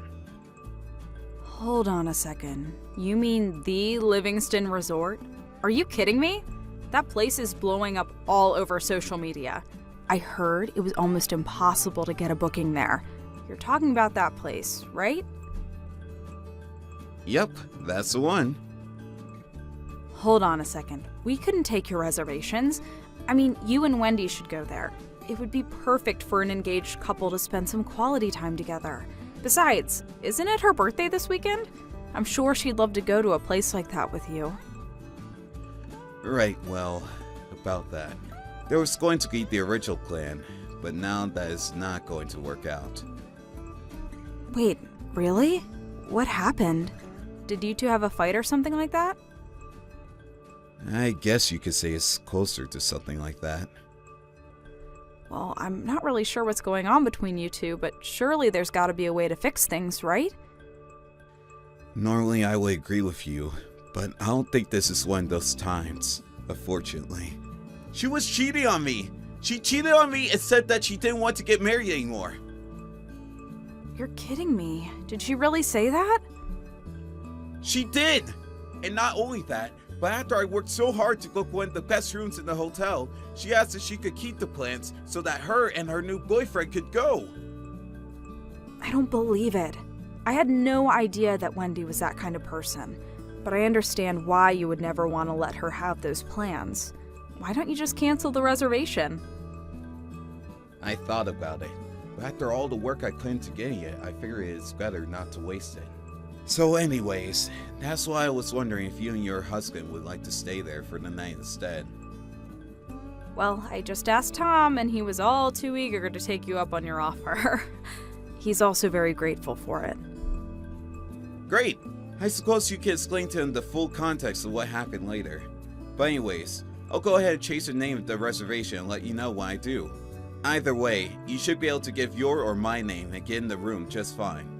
S8: Hold on a second. You mean the Livingston Resort? Are you kidding me? That place is blowing up all over social media. I heard it was almost impossible to get a booking there. You're talking about that place, right?
S4: Yep, that's the one.
S8: Hold on a second. We couldn't take your reservations. I mean, you and Wendy should go there. It would be perfect for an engaged couple to spend some quality time together. Besides, isn't it her birthday this weekend? I'm sure she'd love to go to a place like that with you.
S4: Right, well, about that. There was going to be the original plan, but now that is not going to work out.
S8: Wait, really? What happened? Did you two have a fight or something like that?
S4: I guess you could say it's closer to something like that.
S8: Well, I'm not really sure what's going on between you two, but surely there's gotta be a way to fix things, right?
S4: Normally I would agree with you, but I don't think this is one of those times, unfortunately. She was cheating on me! She cheated on me and said that she didn't want to get married anymore.
S8: You're kidding me. Did she really say that?
S4: She did! And not only that, but after I worked so hard to book one of the best rooms in the hotel, she asked if she could keep the plans so that her and her new boyfriend could go.
S8: I don't believe it. I had no idea that Wendy was that kind of person, but I understand why you would never want to let her have those plans. Why don't you just cancel the reservation?
S4: I thought about it, but after all the work I put into getting it, I figured it's better not to waste it. So anyways, that's why I was wondering if you and your husband would like to stay there for the night instead.
S8: Well, I just asked Tom, and he was all too eager to take you up on your offer. He's also very grateful for it.
S4: Great! I suppose you can explain to him the full context of what happened later. But anyways, I'll go ahead and chase the name of the reservation and let you know when I do. Either way, you should be able to give your or my name and get in the room just fine.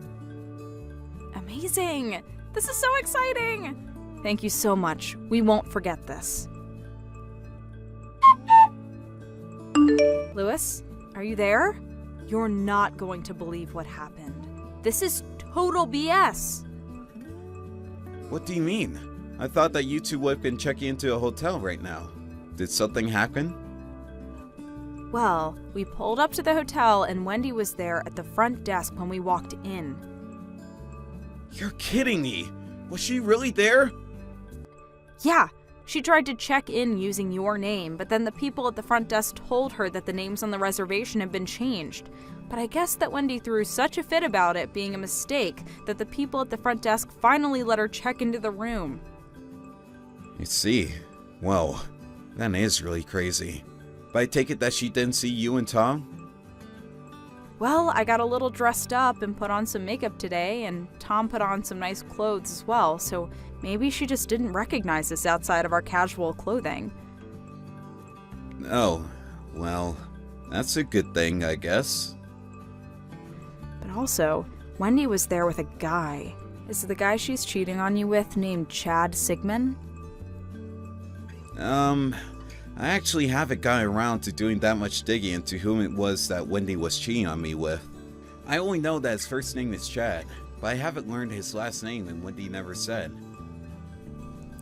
S8: Amazing! This is so exciting! Thank you so much. We won't forget this. Lewis, are you there? You're not going to believe what happened. This is total BS.
S4: What do you mean? I thought that you two would have been checking into a hotel right now. Did something happen?
S8: Well, we pulled up to the hotel and Wendy was there at the front desk when we walked in.
S4: You're kidding me! Was she really there?
S8: Yeah, She tried to check in using your name, but then the people at the front desk told her that the names on the reservation had been changed. But I guess that Wendy threw such a fit about it being a mistake that the people at the front desk finally let her check into the room.
S4: I see. Whoa, that is really crazy. But I take it that she didn't see you and Tom?
S8: Well, I got a little dressed up and put on some makeup today, and Tom put on some nice clothes as well, so maybe she just didn't recognize us outside of our casual clothing.
S4: Oh, well, that's a good thing, I guess.
S8: But also, Wendy was there with a guy. Is the guy she's cheating on you with named Chad Sigmund?
S4: I actually haven't gotten around to doing that much digging into whom it was that Wendy was cheating on me with. I only know that his first name is Chad, but I haven't learned his last name and Wendy never said.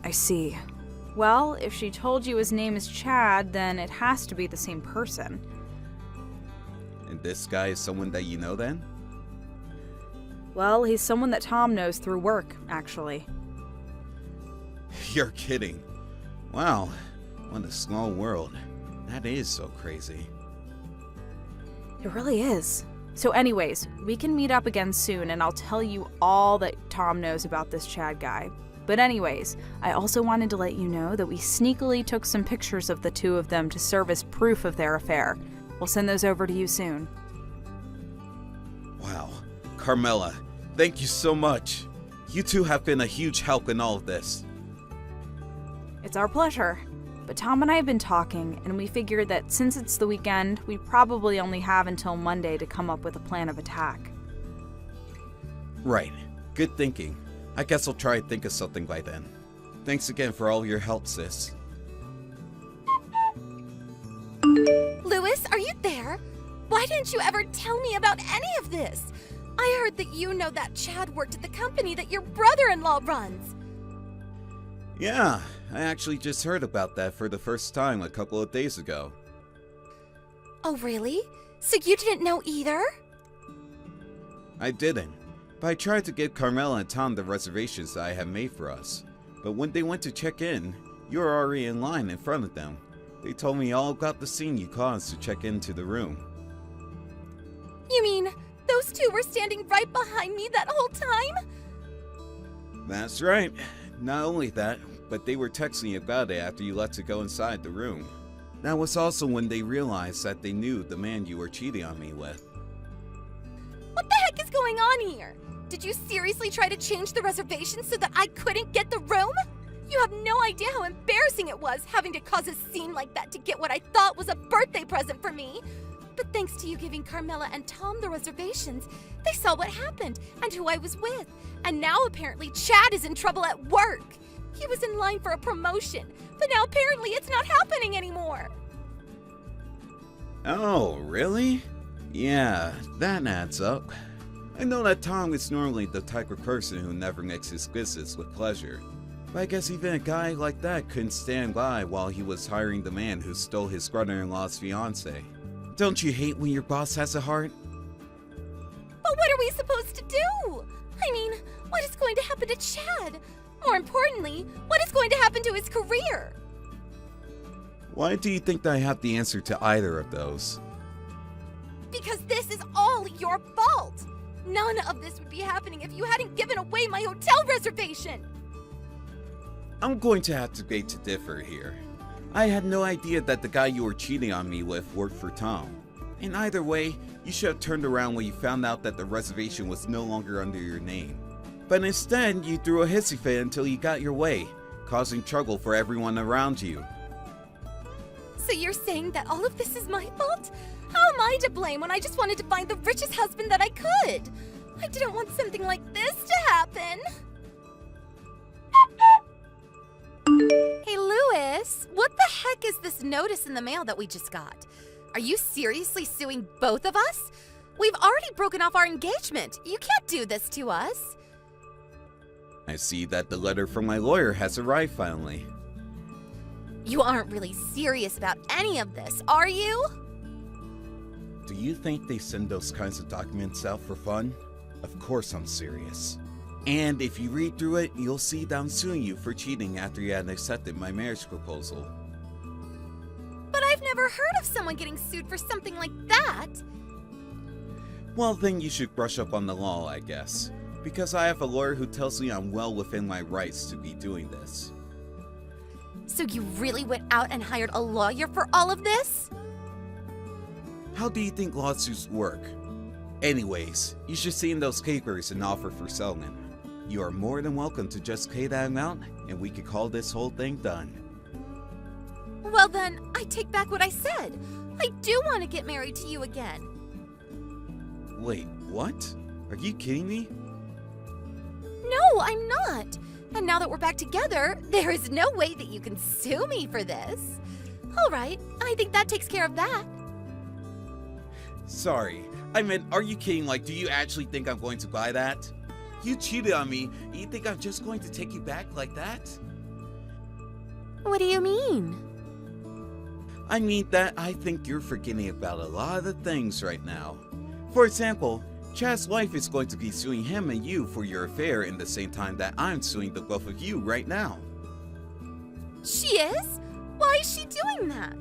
S8: I see. Well, if she told you his name is Chad, then it has to be the same person.
S4: And this guy is someone that you know then?
S8: Well, he's someone that Tom knows through work, actually.
S4: You're kidding. Wow, what a small world. That is so crazy.
S8: It really is. So anyways, we can meet up again soon and I'll tell you all that Tom knows about this Chad guy. But anyways, I also wanted to let you know that we sneakily took some pictures of the two of them to serve as proof of their affair. We'll send those over to you soon.
S4: Wow, Carmela, thank you so much. You two have been a huge help in all of this.
S8: It's our pleasure. But Tom and I have been talking, and we figured that since it's the weekend, we probably only have until Monday to come up with a plan of attack.
S4: Right, good thinking. I guess I'll try and think of something by then. Thanks again for all your help, sis.
S7: Louis, are you there? Why didn't you ever tell me about any of this? I heard that you know that Chad worked at the company that your brother-in-law runs.
S4: Yeah, I actually just heard about that for the first time a couple of days ago.
S7: Oh, really? So you didn't know either?
S4: I didn't, but I tried to give Carmela and Tom the reservations that I had made for us. But when they went to check in, you were already in line in front of them. They told me all about the scene you caused to check into the room.
S7: You mean those two were standing right behind me that whole time?
S4: That's right. Not only that, but they were texting about it after you left to go inside the room. That was also when they realized that they knew the man you were cheating on me with.
S7: What the heck is going on here? Did you seriously try to change the reservation so that I couldn't get the room? You have no idea how embarrassing it was having to cause a scene like that to get what I thought was a birthday present for me. But thanks to you giving Carmela and Tom the reservations, they saw what happened and who I was with. And now apparently Chad is in trouble at work. He was in line for a promotion, but now apparently it's not happening anymore.
S4: Oh, really? Yeah, that adds up. I know that Tom is normally the type of person who never mixes business with pleasure. But I guess even a guy like that couldn't stand by while he was hiring the man who stole his brother-in-law's fiancée. Don't you hate when your boss has a heart?
S7: But what are we supposed to do? I mean, what is going to happen to Chad? More importantly, what is going to happen to his career?
S4: Why do you think that I have the answer to either of those?
S7: Because this is all your fault. None of this would be happening if you hadn't given away my hotel reservation.
S4: I'm going to have to beg to differ here. I had no idea that the guy you were cheating on me with worked for Tom. In either way, you should have turned around when you found out that the reservation was no longer under your name. But instead, you threw a hissy fit until you got your way, causing trouble for everyone around you.
S7: So you're saying that all of this is my fault? How am I to blame when I just wanted to find the richest husband that I could? I didn't want something like this to happen. Hey, Louis, what the heck is this notice in the mail that we just got? Are you seriously suing both of us? We've already broken off our engagement. You can't do this to us.
S4: I see that the letter from my lawyer has arrived finally.
S7: You aren't really serious about any of this, are you?
S4: Do you think they send those kinds of documents out for fun? Of course I'm serious. And if you read through it, you'll see that I'm suing you for cheating after you had accepted my marriage proposal.
S7: But I've never heard of someone getting sued for something like that.
S4: Well, then you should brush up on the law, I guess. Because I have a lawyer who tells me I'm well within my rights to be doing this.
S7: So you really went out and hired a lawyer for all of this?
S4: How do you think lawsuits work? Anyways, you should see in those papers an offer for settlement. You are more than welcome to just pay that amount, and we could call this whole thing done.
S7: Well then, I take back what I said. I do want to get married to you again.
S4: Wait, what? Are you kidding me?
S7: No, I'm not. And now that we're back together, there is no way that you can sue me for this. All right, I think that takes care of that.
S4: Sorry, I meant, are you kidding? Like, do you actually think I'm going to buy that? You cheated on me, and you think I'm just going to take you back like that?
S7: What do you mean?
S4: I mean that I think you're forgetting about a lot of the things right now. For example, Chad's wife is going to be suing him and you for your affair in the same time that I'm suing the both of you right now.
S7: She is? Why is she doing that?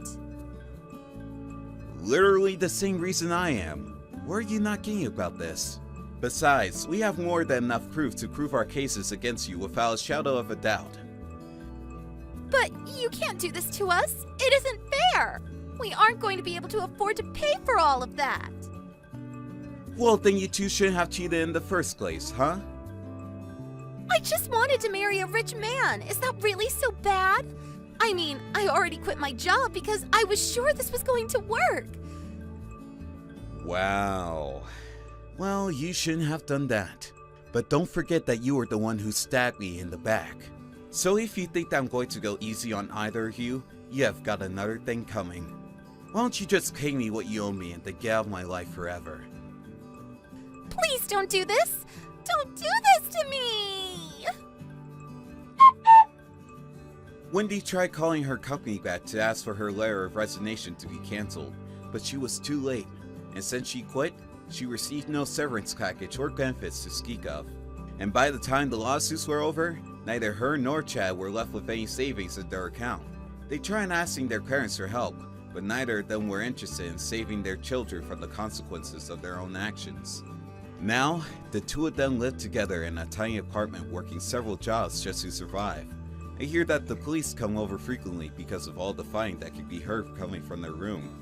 S4: Literally the same reason I am. Why are you not getting about this? Besides, we have more than enough proof to prove our cases against you without a shadow of a doubt.
S7: But you can't do this to us. It isn't fair. We aren't going to be able to afford to pay for all of that.
S4: Well, then you two shouldn't have cheated in the first place, huh?
S7: I just wanted to marry a rich man. Is that really so bad? I mean, I already quit my job because I was sure this was going to work.
S4: Wow. Well, you shouldn't have done that. But don't forget that you were the one who stabbed me in the back. So if you think that I'm going to go easy on either of you, you have got another thing coming. Why don't you just pay me what you owe me and then get out of my life forever?
S7: Please don't do this. Don't do this to me.
S4: Wendy tried calling her company back to ask for her letter of resignation to be canceled, but she was too late. And since she quit, she received no severance package or benefits to speak of. And by the time the lawsuits were over, neither her nor Chad were left with any savings in their account. They tried asking their parents for help, but neither of them were interested in saving their children from the consequences of their own actions. Now, the two of them live together in a tiny apartment working several jobs just to survive. I hear that the police come over frequently because of all the fighting that can be heard coming from their room.